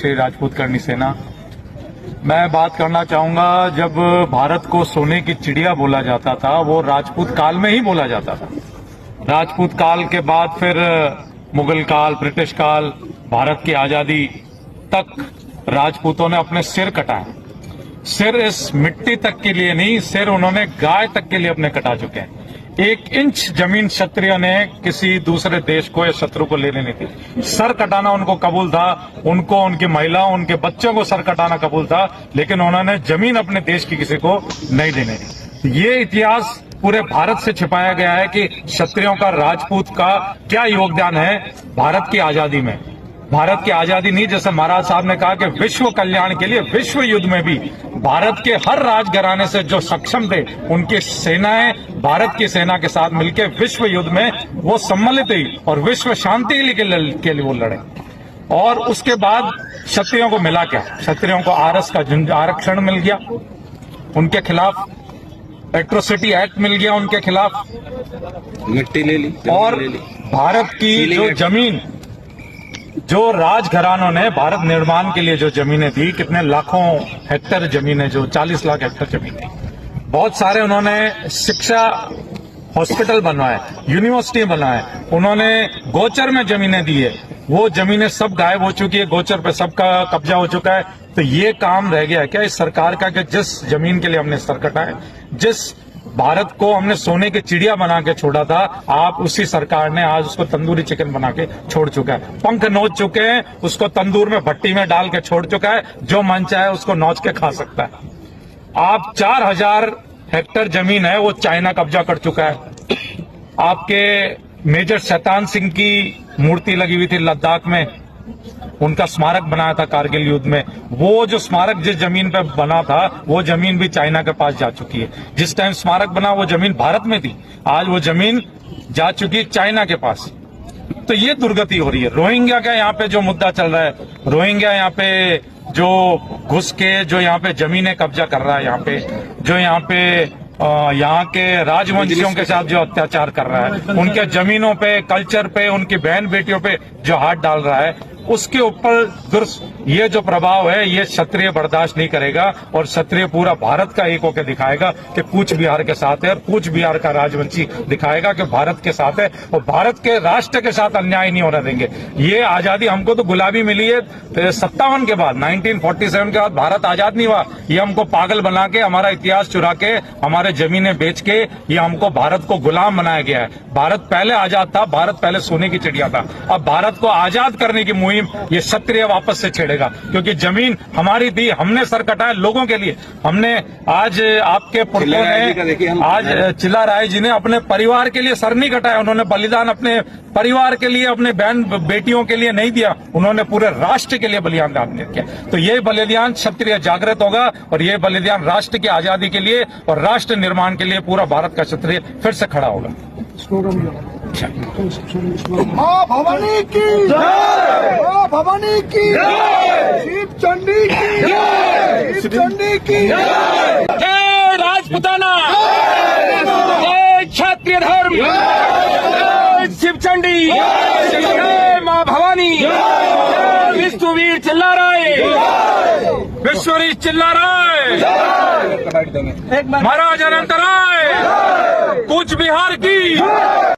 श्री राजपूत करनी सेना। मैं बात करना चाहूंगा, जब भारत को सोने की चिड़िया बोला जाता था वो राजपूत काल में ही बोला जाता था। राजपूत काल के बाद फिर मुगल काल, ब्रिटिश काल, भारत की आजादी तक राजपूतों ने अपने सिर कटाए। सिर इस मिट्टी तक के लिए नहीं, सिर उन्होंने गाय तक के लिए अपने कटा चुके हैं। 1 इंच जमीन क्षत्रिय ने किसी दूसरे देश को या शत्रु को लेने नहीं थी। सर कटाना उनको कबूल था, उनको, उनकी महिलाओं, उनके बच्चों को सर कटाना कबूल था, लेकिन उन्होंने जमीन अपने देश की किसी को नहीं देने दी। ये इतिहास पूरे भारत से छिपाया गया है कि क्षत्रियों का, राजपूत का क्या योगदान है भारत की आजादी में। भारत की आजादी नहीं, जैसे महाराज साहब ने कहा कि विश्व कल्याण के लिए विश्व युद्ध में भी भारत के हर राजघराने से जो सक्षम थे उनकी सेनाएं भारत की सेना के साथ मिलकर विश्व युद्ध में वो सम्मिलित हुई और विश्व शांति के लिए वो लड़े। और उसके बाद क्षत्रियों को मिला क्या? क्षत्रियों को आरएस का आरक्षण मिल गया, उनके खिलाफ एट्रोसिटी एक्ट मिल गया, उनके खिलाफ मिट्टी ले ली, और भारत की जो जमीन, जो राजघरानों ने भारत निर्माण के लिए जो जमीनें थी, कितने लाखों हेक्टेयर जमीनें, जो 40 लाख हेक्टेयर जमीन थी, बहुत सारे उन्होंने शिक्षा हॉस्पिटल बनवाए, यूनिवर्सिटी बनाए, उन्होंने गोचर में जमीनें दी है, वो जमीनें सब गायब हो चुकी है, गोचर पे सबका कब्जा हो चुका है। तो ये काम रह गया क्या इस सरकार का कि जिस जमीन के लिए हमने सर कटाए, जिस भारत को हमने सोने की चिड़िया बना के छोड़ा था, आप उसी सरकार ने आज उसको तंदूरी चिकन बना के छोड़ चुका है। पंख नोच चुके हैं, उसको तंदूर में भट्टी में डाल के छोड़ चुका है, जो मन चाहे उसको नोच के खा सकता है। आप 4000 हेक्टेयर जमीन है वो चाइना कब्जा कर चुका है। आपके मेजर शैतान सिंह की मूर्ति लगी हुई थी लद्दाख में, उनका स्मारक बनाया था कारगिल युद्ध में, वो जो स्मारक जिस जमीन पे बना था वो जमीन भी चाइना के पास जा चुकी है। जिस टाइम स्मारक बना वो जमीन भारत में थी, आज वो जमीन जा चुकी है चाइना के पास। तो ये दुर्गति हो रही है। रोहिंग्या का यहाँ पे जो मुद्दा चल रहा है, रोहिंग्या यहाँ पे जो घुस के जो यहाँ पे जमीनें कब्जा कर रहा है, यहाँ पे जो यहाँ पे यहाँ के राजवंशियों के साथ जो अत्याचार कर रहा है, उनके जमीनों पे, कल्चर पे, उनकी बहन बेटियों पे जो हाथ डाल रहा है, उसके ऊपर ये जो प्रभाव है ये क्षत्रिय बर्दाश्त नहीं करेगा। और क्षत्रिय पूरा भारत का एक होकर दिखाएगा कि कूच बिहार के साथ है, और कूच बिहार का राजवंशी दिखाएगा कि भारत के साथ है, और भारत के राष्ट्र के साथ अन्याय नहीं होने देंगे। ये आजादी हमको तो गुलाबी मिली है 57 के बाद, 1947 के बाद भारत आजाद नहीं हुआ। ये हमको पागल बना के, हमारा इतिहास चुरा के, हमारे जमीनें बेच के ये हमको भारत को गुलाम बनाया गया है। भारत पहले आजाद था, भारत पहले सोने की चिड़िया था। अब भारत को आजाद करने की मुहिम ये क्षत्रिय वापस से छेड़ेगा, क्योंकि जमीन हमारी थी, हमने सर कटाया लोगों के लिए। हमने आज आपके पुरखों ने, आज चिल्ला राय जी ने अपने परिवार के लिए सर नहीं कटाया, उन्होंने बलिदान अपने परिवार के लिए, अपने बहन बेटियों के लिए नहीं दिया, उन्होंने पूरे राष्ट्र के लिए बलिदान किया। तो ये बलिदान क्षत्रिय जागृत होगा, और ये बलिदान राष्ट्र की आजादी के लिए और राष्ट्र निर्माण के लिए पूरा भारत का क्षत्रिय फिर से खड़ा होगा। माँ भवानी की जय, माँ भवानी की जय, शिव चंडी की जय, शिव चंडी की जय, जय राजपुताना, जय क्षत्रिय धर्म, जय शिव चंडी, जय माँ भवानी, जय विश्ववीर चिल्ला राय, विश्ववीर चिल्ला राय, महाराज अनंत राय, कूच बिहार की।